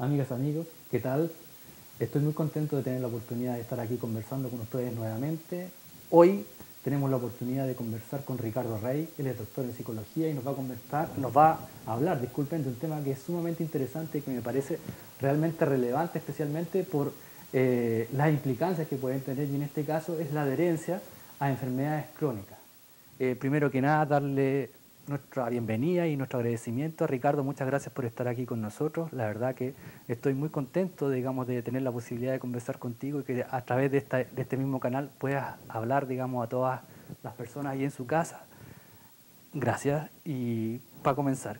Amigas, amigos, ¿qué tal? Estoy muy contento de tener la oportunidad de estar aquí conversando con ustedes nuevamente. Hoy tenemos la oportunidad de conversar con Ricardo Rey. Él es doctor en psicología y nos va a hablar, disculpen, de un tema que es sumamente interesante y que me parece realmente relevante, especialmente por las implicancias que pueden tener, y en este caso es la adherencia a enfermedades crónicas. Primero que nada, darle nuestra bienvenida y nuestro agradecimiento a Ricardo. Muchas gracias por estar aquí con nosotros. La verdad que estoy muy contento, digamos, de tener la posibilidad de conversar contigo y que a través de este mismo canal puedas hablar, digamos, a todas las personas ahí en su casa. Gracias. Y para comenzar,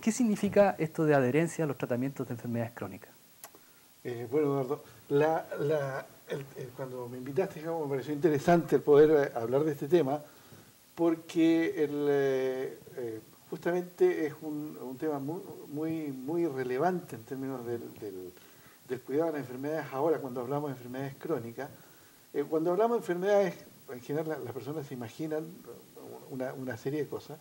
¿qué significa esto de adherencia a los tratamientos de enfermedades crónicas? Bueno, Eduardo, cuando me invitaste, digamos, me pareció interesante el poder hablar de este tema, porque justamente es un tema muy relevante en términos del cuidado de las enfermedades ahora, cuando hablamos de enfermedades crónicas. Cuando hablamos de enfermedades, en general las personas se imaginan una serie de cosas.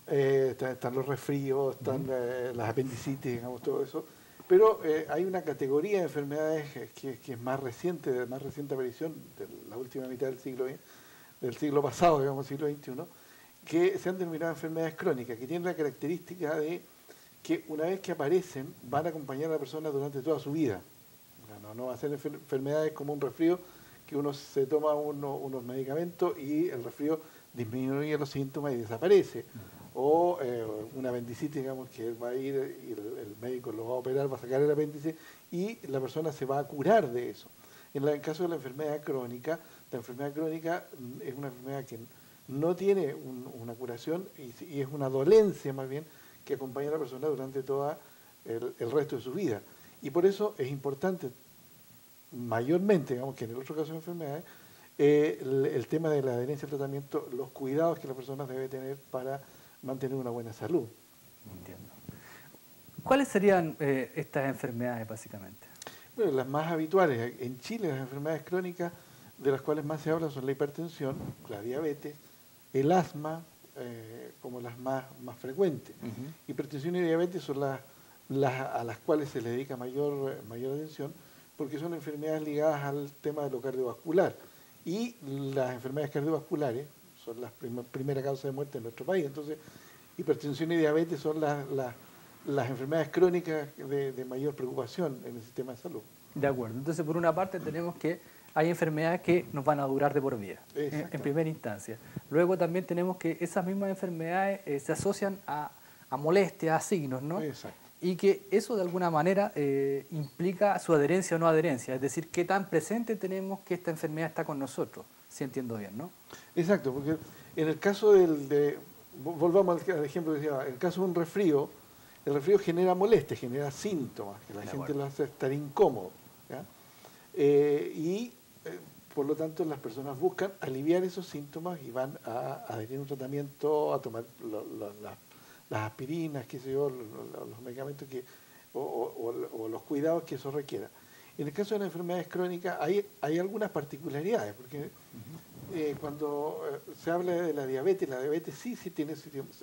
Están los resfríos, están las apendicitis, digamos, todo eso. Pero hay una categoría de enfermedades que es más reciente, de más reciente aparición, de la última mitad del siglo pasado, digamos, siglo XXI, que se han denominado enfermedades crónicas, que tienen la característica de que una vez que aparecen van a acompañar a la persona durante toda su vida. No va a ser enfermedades como un resfrío, que uno se toma unos medicamentos y el resfrío disminuye los síntomas y desaparece. O una apendicitis, digamos, que va a ir y el médico lo va a operar, va a sacar el apéndice y la persona se va a curar de eso. En el caso de la enfermedad crónica es una enfermedad que no tiene una curación y es una dolencia más bien que acompaña a la persona durante todo el resto de su vida. Y por eso es importante, mayormente, digamos que en el otro caso de enfermedades, el tema de la adherencia al tratamiento, los cuidados que la persona debe tener para mantener una buena salud. Entiendo. ¿Cuáles serían estas enfermedades, básicamente? Bueno, las más habituales en Chile, las enfermedades crónicas de las cuales más se habla son la hipertensión, la diabetes, el asma, como las más frecuentes. Hipertensión y diabetes son a las cuales se le dedica mayor atención porque son enfermedades ligadas al tema de lo cardiovascular. Y las enfermedades cardiovasculares son la primera causa de muerte en nuestro país. Entonces, hipertensión y diabetes son las enfermedades crónicas de mayor preocupación en el sistema de salud. De acuerdo. Entonces, por una parte tenemos que hay enfermedades que nos van a durar de por vida, en primera instancia. Luego también tenemos que esas mismas enfermedades se asocian a molestias, a signos, ¿no? Exacto. Y que eso de alguna manera implica su adherencia o no adherencia, es decir, qué tan presente tenemos que esta enfermedad está con nosotros, si entiendo bien, ¿no? Exacto, porque en el caso volvamos al ejemplo que decía, en el caso de un resfrío, el resfrío genera molestias, genera síntomas, que la gente lo hace estar incómodo. ¿Ya? Por lo tanto las personas buscan aliviar esos síntomas y van a adherir a un tratamiento, a tomar las aspirinas, qué sé yo, los medicamentos o los cuidados que eso requiera. En el caso de las enfermedades crónicas hay algunas particularidades, porque cuando se habla de la diabetes sí tiene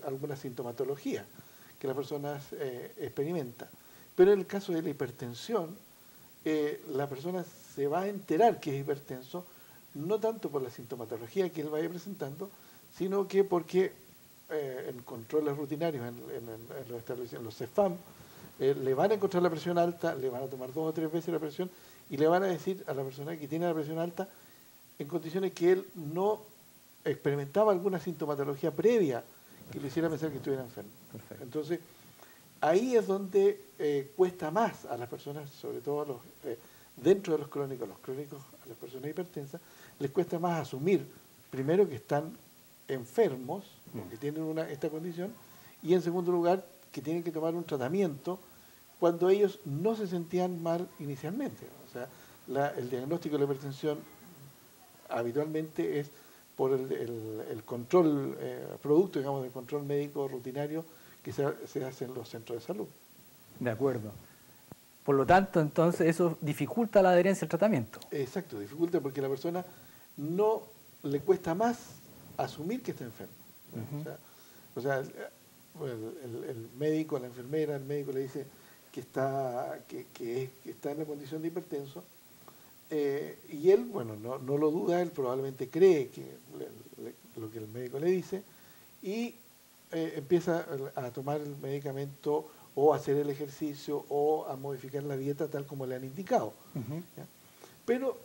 alguna sintomatología que las personas experimentan. Pero en el caso de la hipertensión, la persona se va a enterar que es hipertenso, no tanto por la sintomatología que él vaya presentando, sino que porque en controles rutinarios en los establecimientos, en los CEFAM, le van a encontrar la presión alta, le van a tomar 2 o 3 veces la presión y le van a decir a la persona que tiene la presión alta en condiciones que él no experimentaba alguna sintomatología previa que le hiciera pensar que estuviera enfermo. Perfecto. Entonces, ahí es donde cuesta más a las personas, sobre todo dentro de los crónicos a las personas hipertensas, les cuesta más asumir, primero que están enfermos, que tienen esta condición, y en segundo lugar, que tienen que tomar un tratamiento cuando ellos no se sentían mal inicialmente. O sea, el diagnóstico de la hipertensión habitualmente es por el control, producto, digamos, del control médico rutinario que se hace en los centros de salud. De acuerdo. Por lo tanto, entonces, eso dificulta la adherencia al tratamiento. Exacto, dificulta porque a la persona no le cuesta más asumir que está enfermo. O sea el médico, la enfermera, el médico le dice, que está en la condición de hipertenso, y él, bueno, no lo duda, él probablemente cree que lo que el médico le dice, y empieza a tomar el medicamento o a hacer el ejercicio o a modificar la dieta tal como le han indicado. Ujú. ¿Ya? Pero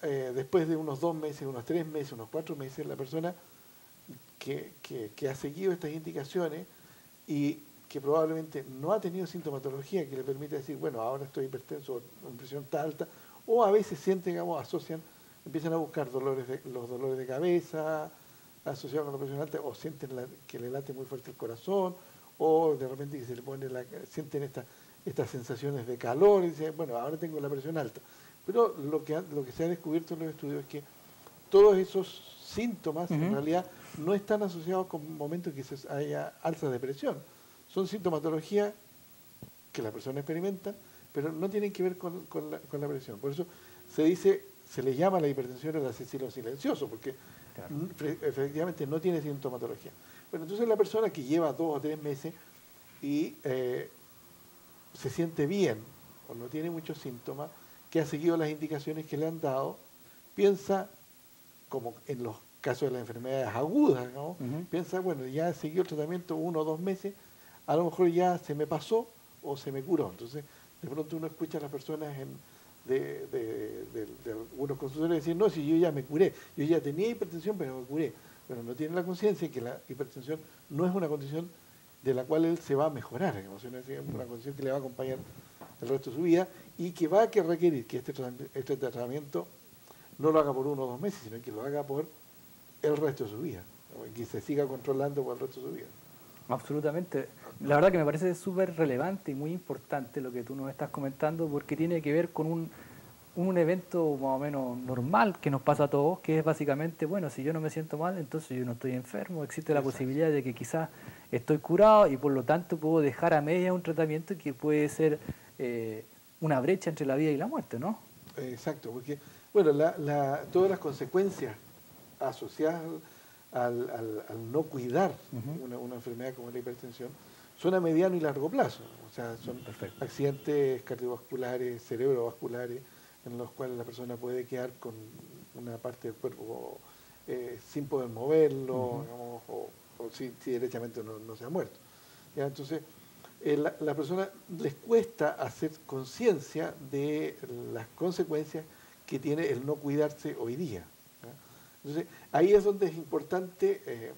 después de unos 2 meses, unos 3 meses, unos 4 meses, la persona que ha seguido estas indicaciones y que probablemente no ha tenido sintomatología que le permite decir, bueno, ahora estoy hipertenso, con presión está alta, o a veces sienten, digamos, asocian, empiezan a buscar los dolores de cabeza asociados con la presión alta, o sienten que le late muy fuerte el corazón, o de repente que se le pone sienten estas sensaciones de calor, y dicen, bueno, ahora tengo la presión alta. Pero lo que se ha descubierto en los estudios es que todos esos síntomas en Ujú. realidad no están asociados con momentos en que haya alza de presión. Son sintomatología que la persona experimenta, pero no tienen que ver con la presión. Por eso se le llama a la hipertensión el asesino silencioso, porque Claro. efectivamente no tiene sintomatología. Bueno, entonces la persona que lleva 2 o 3 meses y se siente bien o no tiene muchos síntomas, que ha seguido las indicaciones que le han dado, piensa, como en los casos de las enfermedades agudas, ¿no? Ujú. Piensa, bueno, ya seguí el tratamiento 1 o 2 meses, a lo mejor ya se me pasó o se me curó. Entonces, de pronto uno escucha a las personas de algunos consultores decir, no, si yo ya me curé, yo ya tenía hipertensión, pero me curé. Pero no tiene la conciencia que la hipertensión no es una condición de la cual él se va a mejorar, digamos, sino es una condición que le va a acompañar el resto de su vida y que va a requerir que este tratamiento no lo haga por 1 o 2 meses, sino que lo haga por el resto de su vida, ¿no? Y que se siga controlando por el resto de su vida. Absolutamente. La verdad que me parece súper relevante y muy importante lo que tú nos estás comentando porque tiene que ver con un evento más o menos normal que nos pasa a todos, que es básicamente, bueno, si yo no me siento mal, entonces yo no estoy enfermo, existe la Exacto, posibilidad de que quizás estoy curado y por lo tanto puedo dejar a media un tratamiento que puede ser una brecha entre la vida y la muerte, ¿no? exacto, porque, bueno, todas las consecuencias asociadas al no cuidar Ujú. una enfermedad como la hipertensión son a mediano y largo plazo. O sea, son Perfecto. accidentes cardiovasculares, cerebrovasculares, en los cuales la persona puede quedar con una parte del cuerpo sin poder moverlo, Ujú. digamos, o si derechamente no se ha muerto. ¿Ya? Entonces, la persona les cuesta hacer conciencia de las consecuencias que tiene el no cuidarse hoy día. ¿Ya? Entonces, ahí es donde es importante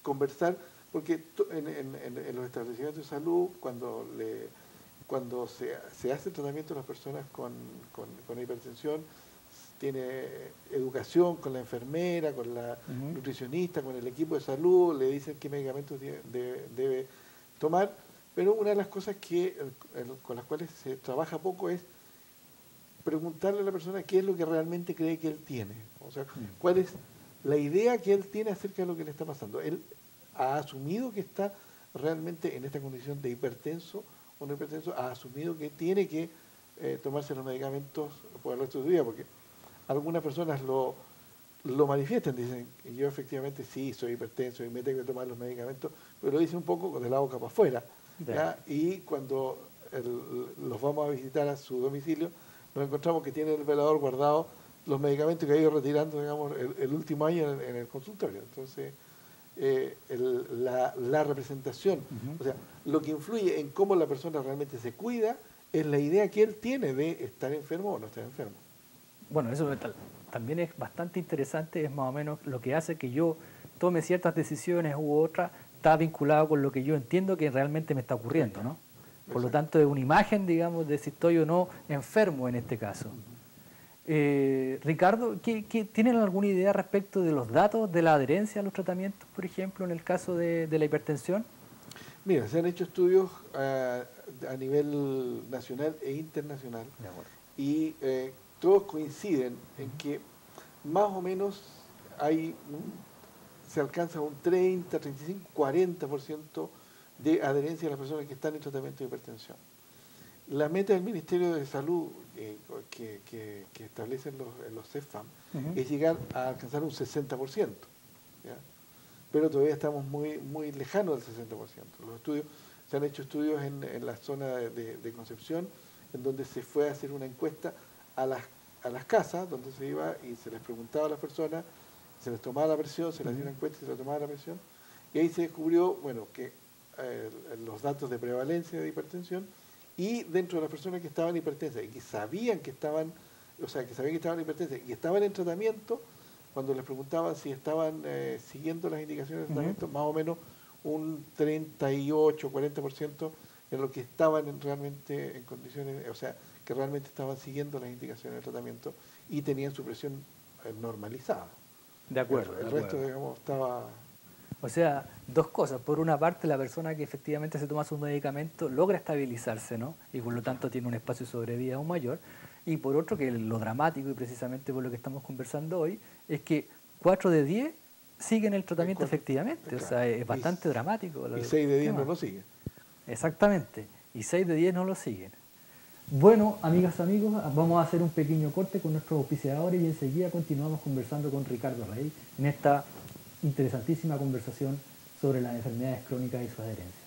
conversar, porque en los establecimientos de salud, cuando se hace el tratamiento de las personas con hipertensión, tiene educación con la enfermera, con la Ujú. nutricionista, con el equipo de salud, le dicen qué medicamentos debe tomar, pero una de las cosas con las cuales se trabaja poco es preguntarle a la persona qué es lo que realmente cree que él tiene, o sea, Mm. cuál es la idea que él tiene acerca de lo que le está pasando. Él ha asumido que está realmente en esta condición de hipertenso o no hipertenso, ha asumido que tiene que tomarse los medicamentos por el resto de su vida, porque algunas personas lo manifiestan, dicen, yo efectivamente sí, soy hipertenso y me tengo que tomar los medicamentos, pero lo dicen un poco de la boca para afuera, Ya. ¿ya? Y cuando los vamos a visitar a su domicilio, nos encontramos que tiene el velador guardado los medicamentos que ha ido retirando, digamos, el último año en el consultorio. Entonces, la representación, Ujú. o sea, lo que influye en cómo la persona realmente se cuida es la idea que él tiene de estar enfermo o no estar enfermo. Bueno, también es bastante interesante, es más o menos lo que hace que yo tome ciertas decisiones u otras, está vinculado con lo que yo entiendo que realmente me está ocurriendo, Exacto, ¿no? Por lo exacto. tanto, es una imagen, digamos, de si estoy o no enfermo en este caso. Ujú. Ricardo, ¿tienen alguna idea respecto de los datos de la adherencia a los tratamientos, por ejemplo, en el caso de la hipertensión? Mira, se han hecho estudios a nivel nacional e internacional De acuerdo. y todos coinciden en Ujú. que más o menos se alcanza un 30, 35, 40% de adherencia a las personas que están en tratamiento de hipertensión. La meta del Ministerio de Salud que establecen los CEFAM Ujú. es llegar a alcanzar un 60%. ¿Ya? Pero todavía estamos muy, muy lejanos del 60%. Los estudios se han hecho estudios en la zona de Concepción, en donde se fue a hacer una encuesta a las casas, donde se iba y se les preguntaba a las personas, se les tomaba la presión, se les dio una encuesta y se les tomaba la presión, y ahí se descubrió, bueno, que los datos de prevalencia de hipertensión, y dentro de las personas que estaban hipertensas y que sabían que estaban, o sea, que sabían que estaban hipertensas y estaban en tratamiento, cuando les preguntaban si estaban siguiendo las indicaciones de tratamiento, más o menos un 38, 40% en lo que estaban realmente en condiciones, o sea, que realmente estaban siguiendo las indicaciones de tratamiento y tenían su presión normalizada. De acuerdo. El resto, digamos, estaba... O sea, dos cosas. Por una parte, la persona que efectivamente se toma su medicamento logra estabilizarse, ¿no? Y por lo tanto tiene un espacio de sobrevida aún mayor. Y por otro, que lo dramático, y precisamente por lo que estamos conversando hoy, es que 4 de 10 siguen el tratamiento efectivamente. Claro. O sea, es bastante dramático. Y 6 de 10 no lo siguen. Exactamente. Y 6 de 10 no lo siguen. Bueno, amigas, amigos, vamos a hacer un pequeño corte con nuestros auspiciadores y enseguida continuamos conversando con Ricardo Rey en esta interesantísima conversación sobre las enfermedades crónicas y su adherencia.